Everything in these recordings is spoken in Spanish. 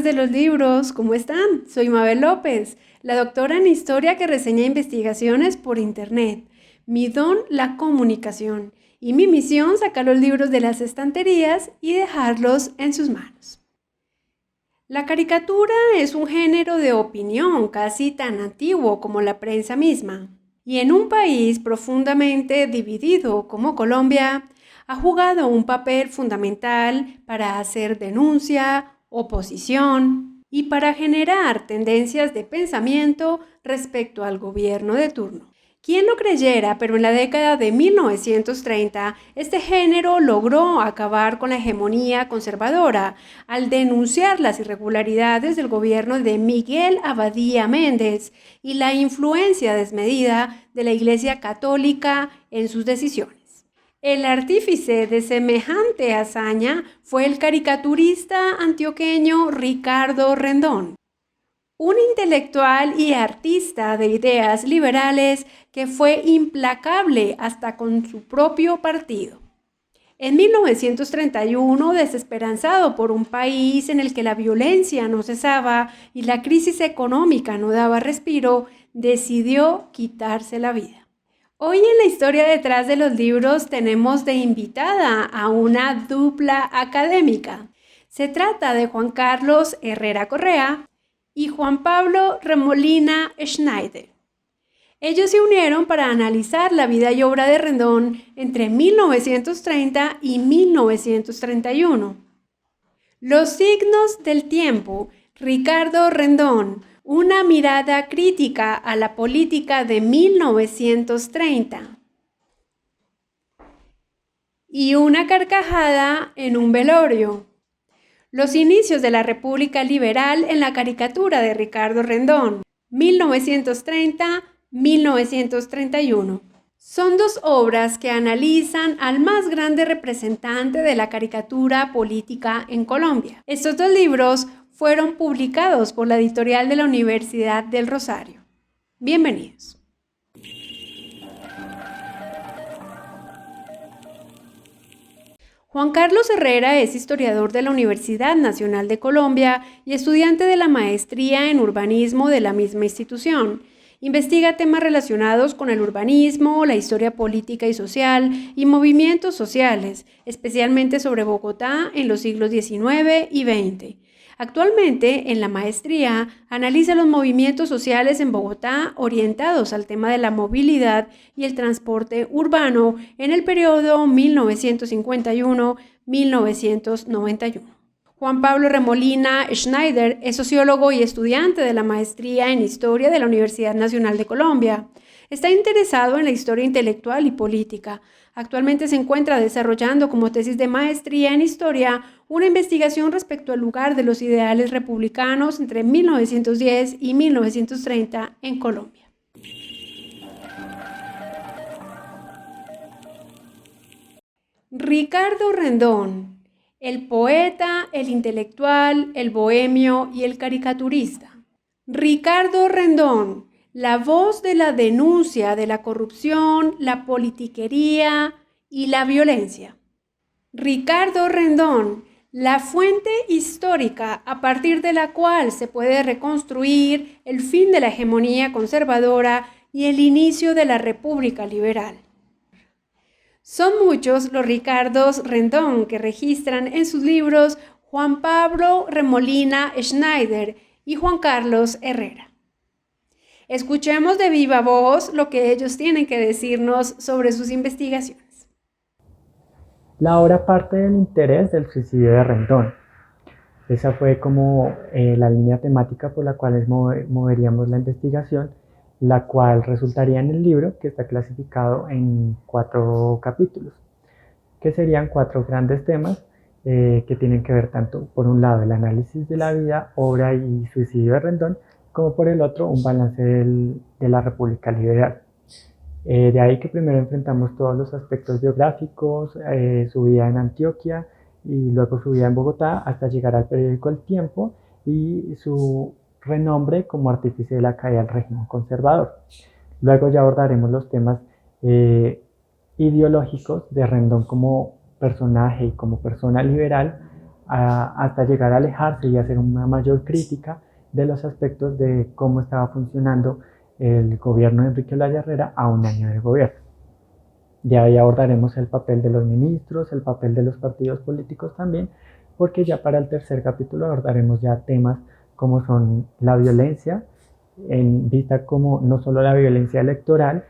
de los libros, ¿cómo están? Soy Mabel López, la doctora en historia que reseña investigaciones por internet. Mi don, la comunicación, y mi misión, sacar los libros de las estanterías y dejarlos en sus manos. La caricatura es un género de opinión casi tan antiguo como la prensa misma, y en un país profundamente dividido como Colombia, ha jugado un papel fundamental para hacer denuncia, oposición y para generar tendencias de pensamiento respecto al gobierno de turno. ¿Quién lo creyera? Pero en la década de 1930, este género logró acabar con la hegemonía conservadora al denunciar las irregularidades del gobierno de Miguel Abadía Méndez y la influencia desmedida de la Iglesia Católica en sus decisiones. El artífice de semejante hazaña fue el caricaturista antioqueño Ricardo Rendón, un intelectual y artista de ideas liberales que fue implacable hasta con su propio partido. En 1931, desesperanzado por un país en el que la violencia no cesaba y la crisis económica no daba respiro, decidió quitarse la vida. Hoy en la historia detrás de los libros tenemos de invitada a una dupla académica. Se trata de Juan Carlos Herrera Correa y Juan Pablo Remolina Schneider. Ellos se unieron para analizar la vida y obra de Rendón entre 1930 y 1931. Los signos del tiempo. Ricardo Rendón, una mirada crítica a la política de 1930. Y una carcajada en un velorio. Los inicios de la República Liberal en la caricatura de Ricardo Rendón, 1930-1931. Son dos obras que analizan al más grande representante de la caricatura política en Colombia. Estos dos libros fueron publicados por la editorial de la Universidad del Rosario. Bienvenidos. Juan Carlos Herrera es historiador de la Universidad Nacional de Colombia y estudiante de la maestría en urbanismo de la misma institución. Investiga temas relacionados con el urbanismo, la historia política y social y movimientos sociales, especialmente sobre Bogotá en los siglos XIX y XX. Actualmente, en la maestría, analiza los movimientos sociales en Bogotá orientados al tema de la movilidad y el transporte urbano en el periodo 1951-1991. Juan Pablo Remolina Schneider es sociólogo y estudiante de la maestría en Historia de la Universidad Nacional de Colombia. Está interesado en la historia intelectual y política. Actualmente se encuentra desarrollando como tesis de maestría en Historia una investigación respecto al lugar de los ideales republicanos entre 1910 y 1930 en Colombia. Ricardo Rendón. El poeta, el intelectual, el bohemio y el caricaturista. Ricardo Rendón, la voz de la denuncia de la corrupción, la politiquería y la violencia. Ricardo Rendón, la fuente histórica a partir de la cual se puede reconstruir el fin de la hegemonía conservadora y el inicio de la República Liberal. Son muchos los Ricardos Rendón que registran en sus libros Juan Pablo Remolina Schneider y Juan Carlos Herrera. Escuchemos de viva voz lo que ellos tienen que decirnos sobre sus investigaciones. La obra parte del interés del suicidio de Rendón. Esa fue como la línea temática por la cual moveríamos la investigación, la cual resultaría en el libro, que está clasificado en 4 capítulos, que serían 4 grandes temas que tienen que ver tanto, por un lado, el análisis de la vida, obra y suicidio de Rendón, como por el otro, un balance de la República Liberal. De ahí que primero enfrentamos todos los aspectos biográficos, su vida en Antioquia y luego su vida en Bogotá, hasta llegar al periódico El Tiempo y su renombre como artífice de la caída del régimen conservador. Luego ya abordaremos los temas ideológicos de Rendón como personaje y como persona liberal, hasta llegar a alejarse y hacer una mayor crítica de los aspectos de cómo estaba funcionando el gobierno de Enrique Olaya Herrera a un año de gobierno. De ahí abordaremos el papel de los ministros, el papel de los partidos políticos también, porque ya para el tercer capítulo abordaremos ya temas como son la violencia, en vista como no solo la violencia electoral,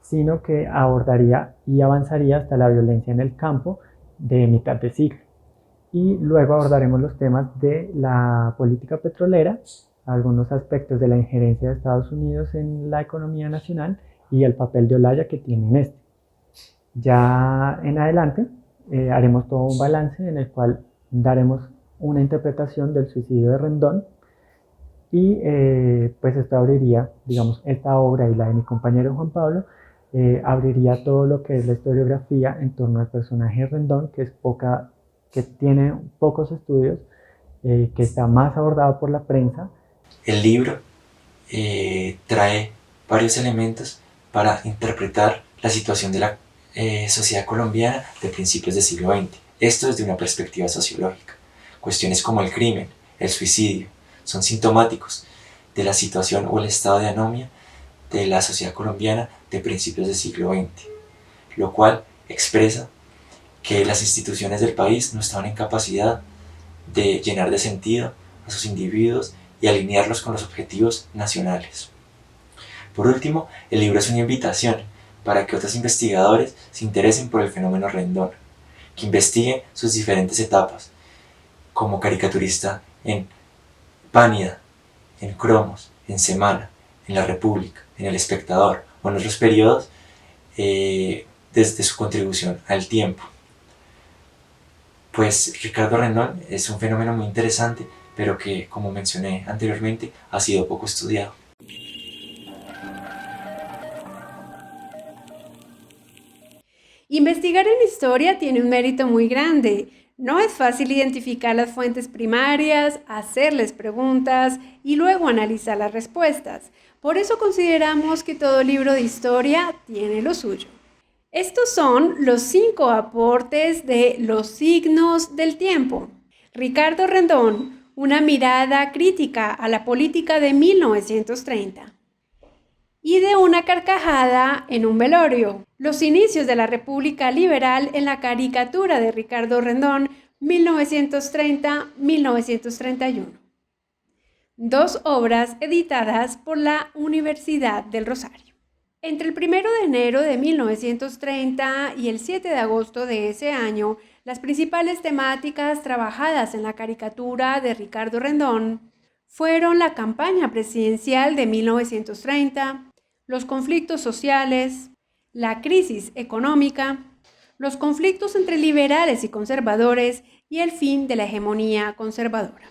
sino que abordaría y avanzaría hasta la violencia en el campo de mitad de siglo. Y luego abordaremos los temas de la política petrolera, algunos aspectos de la injerencia de Estados Unidos en la economía nacional y el papel de Olaya que tiene en este. Ya en adelante haremos todo un balance en el cual daremos una interpretación del suicidio de Rendón y pues esto abriría, digamos, esta obra y la de mi compañero Juan Pablo, abriría todo lo que es la historiografía en torno al personaje Rendón, que tiene pocos estudios, que está más abordado por la prensa. El libro trae varios elementos para interpretar la situación de la sociedad colombiana de principios del siglo XX. Esto desde una perspectiva sociológica. Cuestiones como el crimen, el suicidio, son sintomáticos de la situación o el estado de anomia de la sociedad colombiana de principios del siglo XX, lo cual expresa que las instituciones del país no estaban en capacidad de llenar de sentido a sus individuos y alinearlos con los objetivos nacionales. Por último, el libro es una invitación para que otros investigadores se interesen por el fenómeno Rendón, que investiguen sus diferentes etapas, como caricaturista en Pánida, en Cromos, en Semana, en La República, en El Espectador o en otros periodos, desde su contribución al tiempo. Pues Ricardo Rendón es un fenómeno muy interesante, pero que, como mencioné anteriormente, ha sido poco estudiado. Investigar en historia tiene un mérito muy grande. No es fácil identificar las fuentes primarias, hacerles preguntas y luego analizar las respuestas. Por eso consideramos que todo libro de historia tiene lo suyo. Estos son los 5 aportes de Los signos del tiempo. Ricardo Rendón, una mirada crítica a la política de 1930. Y de una carcajada en un velorio. Los inicios de la República Liberal en la caricatura de Ricardo Rendón, 1930-1931. 2 obras editadas por la Universidad del Rosario. Entre el 1 de enero de 1930 y el 7 de agosto de ese año, las principales temáticas trabajadas en la caricatura de Ricardo Rendón fueron la campaña presidencial de 1930, los conflictos sociales, la crisis económica, los conflictos entre liberales y conservadores y el fin de la hegemonía conservadora.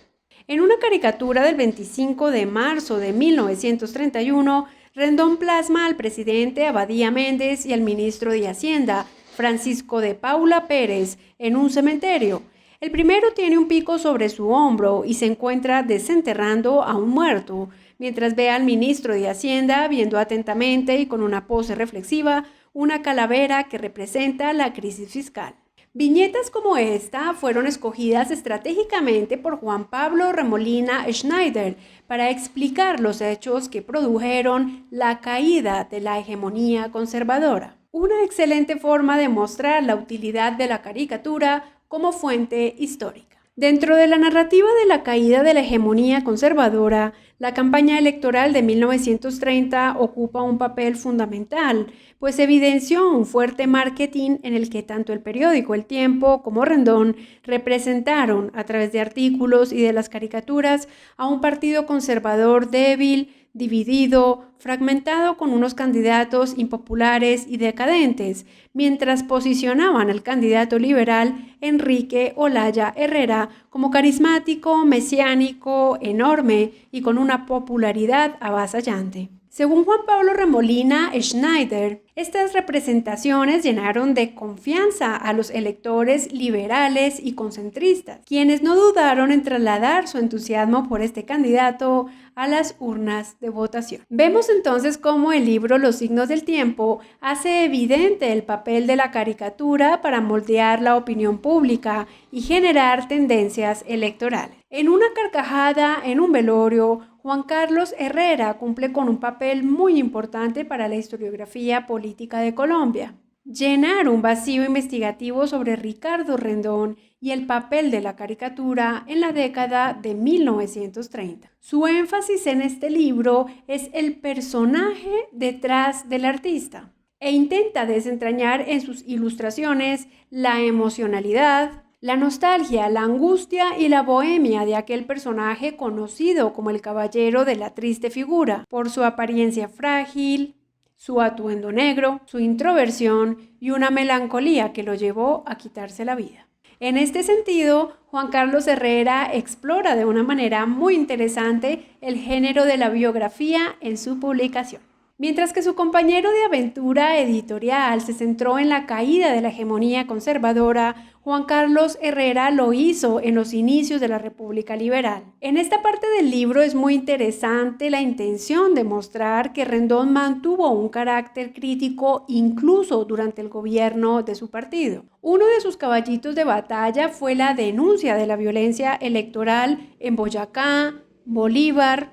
En una caricatura del 25 de marzo de 1931, Rendón plasma al presidente Abadía Méndez y al ministro de Hacienda, Francisco de Paula Pérez, en un cementerio. El primero tiene un pico sobre su hombro y se encuentra desenterrando a un muerto, mientras ve al ministro de Hacienda viendo atentamente y con una pose reflexiva una calavera que representa la crisis fiscal. Viñetas como esta fueron escogidas estratégicamente por Juan Pablo Remolina Schneider para explicar los hechos que produjeron la caída de la hegemonía conservadora. Una excelente forma de mostrar la utilidad de la caricatura como fuente histórica. Dentro de la narrativa de la caída de la hegemonía conservadora, la campaña electoral de 1930 ocupa un papel fundamental, pues evidenció un fuerte marketing en el que tanto el periódico El Tiempo como Rendón representaron, a través de artículos y de las caricaturas, a un partido conservador débil, dividido, fragmentado con unos candidatos impopulares y decadentes, mientras posicionaban al candidato liberal Enrique Olaya Herrera como carismático, mesiánico, enorme y con una popularidad avasallante. Según Juan Pablo Remolina Schneider, estas representaciones llenaron de confianza a los electores liberales y concentristas, quienes no dudaron en trasladar su entusiasmo por este candidato a las urnas de votación. Vemos entonces cómo el libro Los signos del tiempo hace evidente el papel de la caricatura para moldear la opinión pública y generar tendencias electorales. En una carcajada en un velorio, Juan Carlos Herrera cumple con un papel muy importante para la historiografía política de Colombia. Llenar un vacío investigativo sobre Ricardo Rendón y el papel de la caricatura en la década de 1930. Su énfasis en este libro es el personaje detrás del artista e intenta desentrañar en sus ilustraciones la emocionalidad, la nostalgia, la angustia y la bohemia de aquel personaje conocido como el caballero de la triste figura, por su apariencia frágil, su atuendo negro, su introversión y una melancolía que lo llevó a quitarse la vida. En este sentido, Juan Carlos Herrera explora de una manera muy interesante el género de la biografía en su publicación. Mientras que su compañero de aventura editorial se centró en la caída de la hegemonía conservadora, Juan Carlos Herrera lo hizo en los inicios de la República Liberal. En esta parte del libro es muy interesante la intención de mostrar que Rendón mantuvo un carácter crítico incluso durante el gobierno de su partido. Uno de sus caballitos de batalla fue la denuncia de la violencia electoral en Boyacá, Bolívar,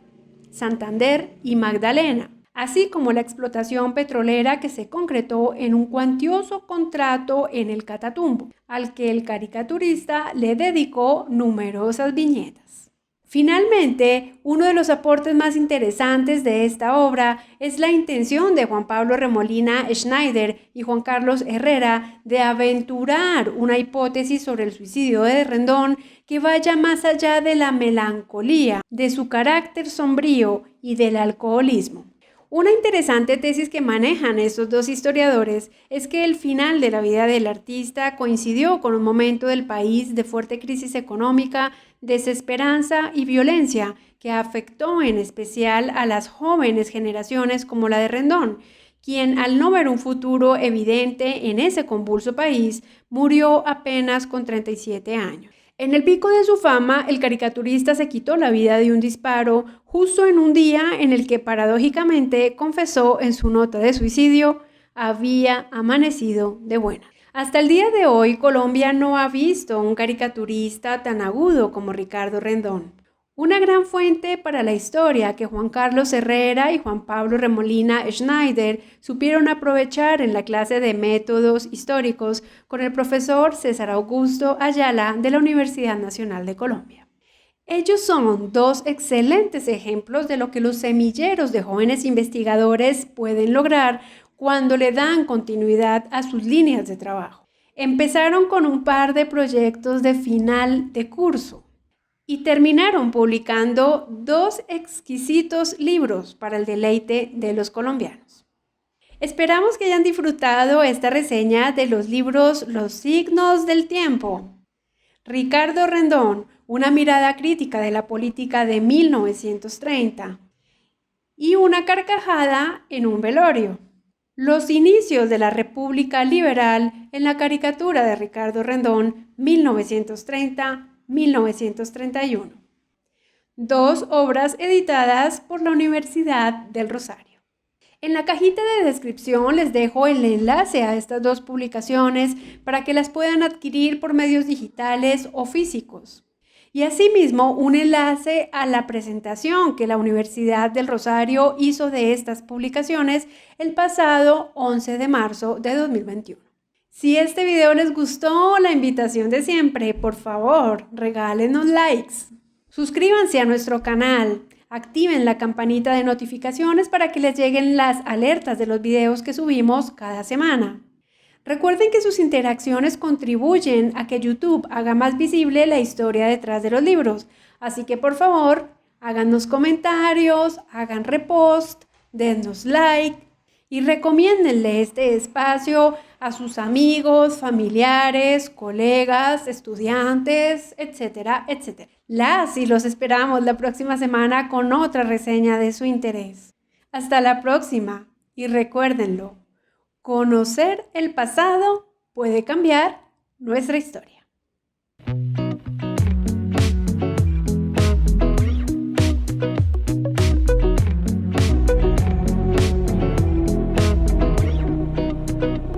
Santander y Magdalena, así como la explotación petrolera que se concretó en un cuantioso contrato en el Catatumbo, al que el caricaturista le dedicó numerosas viñetas. Finalmente, uno de los aportes más interesantes de esta obra es la intención de Juan Pablo Remolina Schneider y Juan Carlos Herrera de aventurar una hipótesis sobre el suicidio de Rendón que vaya más allá de la melancolía, de su carácter sombrío y del alcoholismo. Una interesante tesis que manejan estos dos historiadores es que el final de la vida del artista coincidió con un momento del país de fuerte crisis económica, desesperanza y violencia que afectó en especial a las jóvenes generaciones como la de Rendón, quien al no ver un futuro evidente en ese convulso país, murió apenas con 37 años. En el pico de su fama, el caricaturista se quitó la vida de un disparo justo en un día en el que paradójicamente confesó en su nota de suicidio había amanecido de buena. Hasta el día de hoy, Colombia no ha visto un caricaturista tan agudo como Ricardo Rendón. Una gran fuente para la historia que Juan Carlos Herrera y Juan Pablo Remolina Schneider supieron aprovechar en la clase de métodos históricos con el profesor César Augusto Ayala de la Universidad Nacional de Colombia. Ellos son dos excelentes ejemplos de lo que los semilleros de jóvenes investigadores pueden lograr cuando le dan continuidad a sus líneas de trabajo. Empezaron con un par de proyectos de final de curso y terminaron publicando 2 exquisitos libros para el deleite de los colombianos. Esperamos que hayan disfrutado esta reseña de los libros Los signos del tiempo, Ricardo Rendón, una mirada crítica de la política de 1930 y Una carcajada en un velorio. Los inicios de la República Liberal en la caricatura de Ricardo Rendón, 1930-1931. 2 obras editadas por la Universidad del Rosario. En la cajita de descripción les dejo el enlace a estas 2 publicaciones para que las puedan adquirir por medios digitales o físicos. Y asimismo un enlace a la presentación que la Universidad del Rosario hizo de estas publicaciones el pasado 11 de marzo de 2021. Si este video les gustó, la invitación de siempre, por favor, regálenos likes. Suscríbanse a nuestro canal, activen la campanita de notificaciones para que les lleguen las alertas de los videos que subimos cada semana. Recuerden que sus interacciones contribuyen a que YouTube haga más visible la historia detrás de los libros, así que por favor, háganos comentarios, hagan repost, dennos like y recomiéndenle este espacio a sus amigos, familiares, colegas, estudiantes, etcétera, etcétera. Las y los esperamos la próxima semana con otra reseña de su interés. Hasta la próxima y recuérdenlo, conocer el pasado puede cambiar nuestra historia. Adiós.